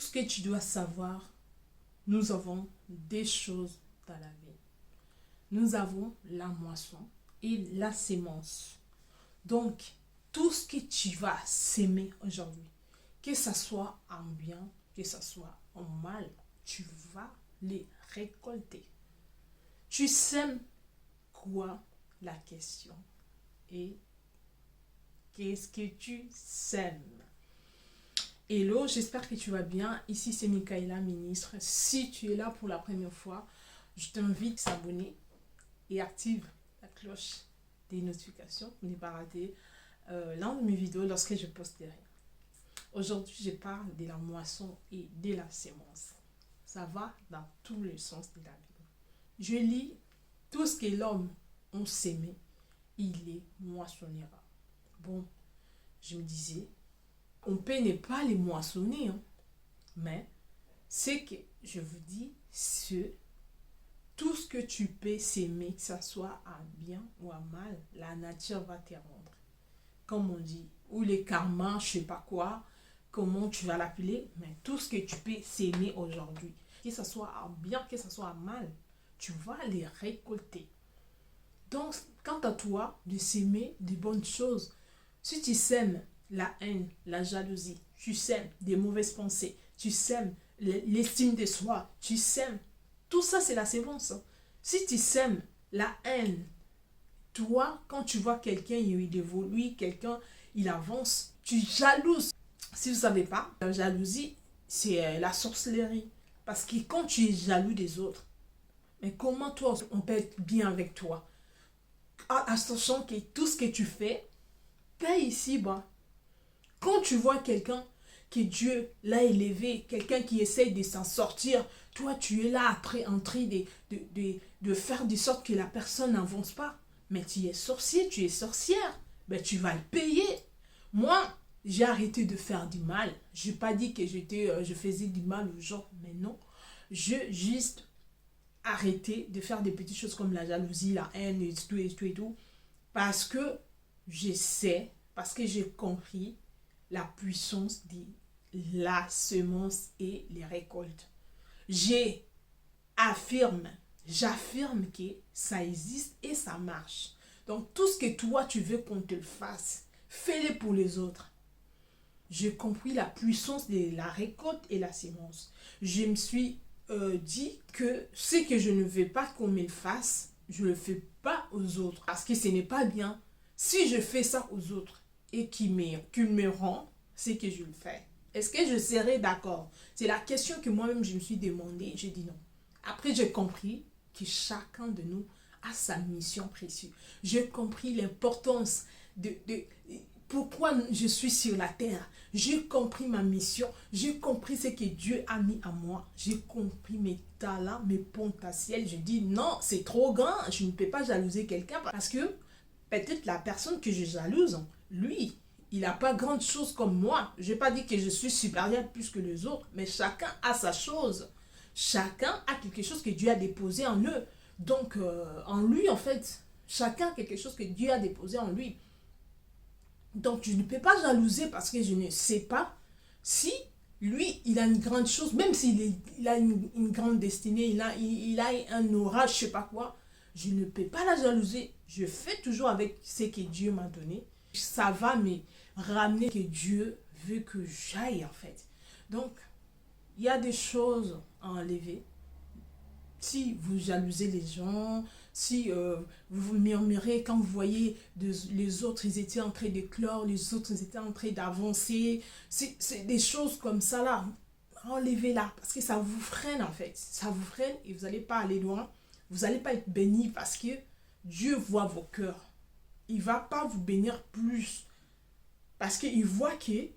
ce que tu dois savoir, nous avons des choses dans la vie. Nous avons la moisson et la sémence. Donc, tout ce que tu vas s'aimer aujourd'hui, que ce soit en bien, que ce soit en mal, tu vas les récolter. Tu sèmes quoi? La question est qu'est-ce que tu sèmes? Hello, j'espère que tu vas bien. Ici, c'est Michaela, ministre. Si tu es là pour la première fois, je t'invite à t'abonner et active la cloche des notifications pour ne pas rater l'un de mes vidéos lorsque je poste derrière. Aujourd'hui, je parle de la moisson et de la sémence. Ça va dans tous les sens de la Bible. Je lis tout ce que l'homme a sémé, il les moissonnera. Bon, je me disais, on peut ne pas les moissonner, hein, mais c'est que je vous dis, tout ce que tu peux s'aimer, que ce soit à bien ou à mal, la nature va te rendre. Comme on dit, ou les karmas, je sais pas quoi, comment tu vas l'appeler, mais tout ce que tu peux s'aimer aujourd'hui, que ce soit à bien, que ce soit à mal, tu vas les récolter. Donc, quant à toi, de s'aimer des bonnes choses, si tu sèmes la haine, la jalousie, tu sèmes des mauvaises pensées, tu sèmes l'estime de soi, tu sèmes, tout ça c'est la sémence. Si tu sèmes la haine, toi, quand tu vois quelqu'un, il évolue, quelqu'un, il avance, tu jalouses. Si vous ne savez pas, la jalousie, c'est la sorcellerie. Parce que quand tu es jaloux des autres, mais comment toi, on peut être bien avec toi? En sachant que tout ce que tu fais, paye ici-bas. Quand tu vois quelqu'un que Dieu l'a élevé, quelqu'un qui essaye de s'en sortir, toi tu es là après en train de faire de sorte que la personne n'avance pas. Mais tu es sorcier, tu es sorcière, ben, tu vas le payer. Moi, j'ai arrêté de faire du mal. Je n'ai pas dit que je faisais du mal aux gens, mais non. Je juste arrêté de faire des petites choses comme la jalousie, la haine et tout et tout et tout. Parce que je sais, parce que j'ai compris la puissance de la semence et les récoltes. J'affirme que ça existe et ça marche. Donc tout ce que toi tu veux qu'on te le fasse, fais-le pour les autres. J'ai compris la puissance de la récolte et la semence. Je me suis dit que ce que je ne veux pas qu'on me le fasse, je ne le fais pas aux autres. Parce que ce n'est pas bien. Si je fais ça aux autres et qu'ils me rendent, c'est que je le fais. Est-ce que je serai d'accord? C'est la question que moi-même je me suis demandé. J'ai dit non. Après, j'ai compris que chacun de nous a sa mission précieuse. J'ai compris l'importance de pourquoi je suis sur la terre. J'ai compris ma mission. J'ai compris ce que Dieu a mis à moi. J'ai compris mes talents, mes potentiels. Je dis non, c'est trop grand. Je ne peux pas jalouser quelqu'un parce que peut-être la personne que je jalouse, lui, il n'a pas grande chose comme moi. Je n'ai pas dit que je suis supérieur plus que les autres, mais chacun a sa chose. Chacun a quelque chose que Dieu a déposé en eux. Donc, en lui, en fait, chacun a quelque chose que Dieu a déposé en lui. Donc, je ne peux pas jalouser parce que je ne sais pas si lui, il a une grande chose, même s'il a une grande destinée, il a un aura, je ne sais pas quoi. Je ne peux pas la jalouser. Je fais toujours avec ce que Dieu m'a donné. Ça va me ramener que Dieu veut que j'aille, en fait. Donc, il y a des choses à enlever. Si vous jalousez les gens, si vous vous murmurez quand vous voyez les autres, ils étaient en train d'éclore, les autres, ils étaient en train d'avancer. C'est des choses comme ça là. Enlevez-la parce que ça vous freine en fait. Ça vous freine et vous n'allez pas aller loin. Vous n'allez pas être béni parce que Dieu voit vos cœurs. Il ne va pas vous bénir plus. Parce qu'il voit que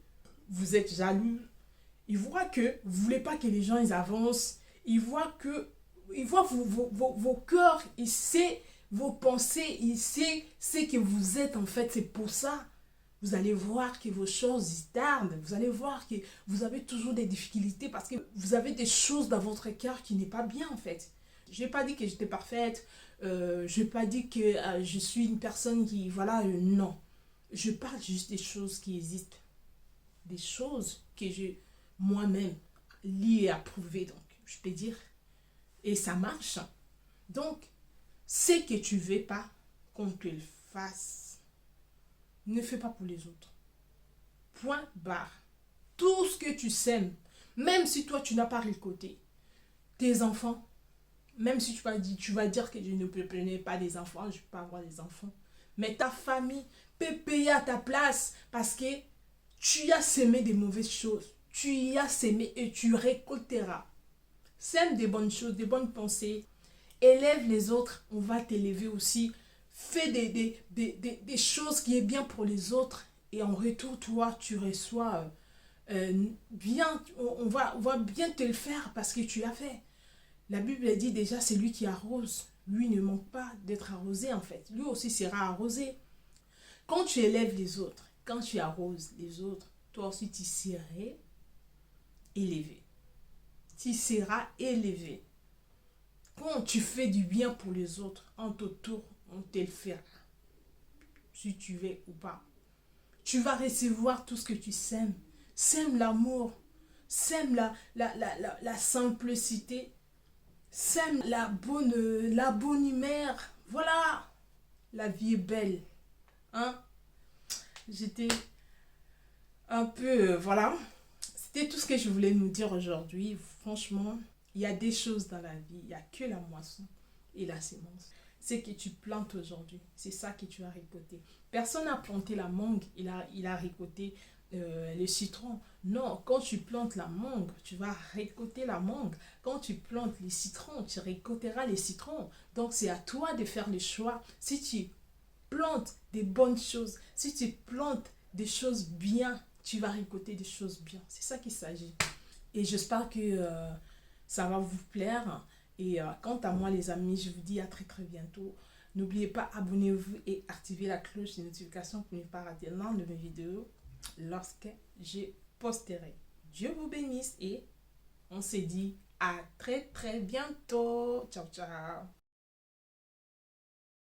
vous êtes jaloux. Il voit que vous ne voulez pas que les gens ils avancent. Il voit vos cœurs. Il sait vos pensées. Il sait ce que vous êtes en fait. C'est pour ça. Vous allez voir que vos choses ils tardent. Vous allez voir que vous avez toujours des difficultés parce que vous avez des choses dans votre cœur qui n'est pas bien en fait. Je n'ai pas dit que j'étais parfaite. Je n'ai pas dit que je suis une personne qui... Voilà, non. Je parle juste des choses qui existent. Des choses que moi-même, lu et approuvé, donc je peux dire, et ça marche. Donc, ce que tu veux pas qu'on te le fasse, ne fais pas pour les autres. Point barre. Tout ce que tu sèmes, même si toi tu n'as pas récolté, tes enfants, même si tu vas dire que je ne peux pas des enfants, je ne peux pas avoir des enfants, mais ta famille peut payer à ta place parce que tu as semé des mauvaises choses. Tu y as semé et tu récolteras. Sème des bonnes choses, des bonnes pensées. Élève les autres, on va t'élever aussi. Fais des choses qui est bien pour les autres. Et en retour, toi, tu reçois bien, on va bien te le faire parce que tu as fait. La Bible dit déjà, c'est lui qui arrose. Lui ne manque pas d'être arrosé en fait. Lui aussi sera arrosé. Quand tu élèves les autres, quand tu arroses les autres, toi aussi tu seras élevé. Tu seras élevé. Quand tu fais du bien pour les autres, en ton tour, on te le fera. Si tu veux ou pas. Tu vas recevoir tout ce que tu sèmes. Sème l'amour. Sème la simplicité. Sème la bonne humeur. Voilà. La vie est belle. Hein? J'étais un peu... voilà. C'était tout ce que je voulais nous dire aujourd'hui. Franchement, il y a des choses dans la vie. Il n'y a que la moisson et la sémence. C'est que tu plantes aujourd'hui. C'est ça que tu as récolté. Personne n'a planté la mangue. Il a récolté le citron. Non, quand tu plantes la mangue, tu vas récolter la mangue. Quand tu plantes les citrons, tu récolteras les citrons. Donc, c'est à toi de faire le choix. Si tu plantes des bonnes choses, si tu plantes des choses bien, tu vas récolter des choses bien. C'est ça qu'il s'agit. Et j'espère que ça va vous plaire. Et quant à moi, les amis, je vous dis à très très bientôt. N'oubliez pas, abonnez-vous et activez la cloche de notification pour ne pas rater l'un de mes vidéos lorsque je posterai. Dieu vous bénisse et on se dit à très très bientôt. Ciao, ciao.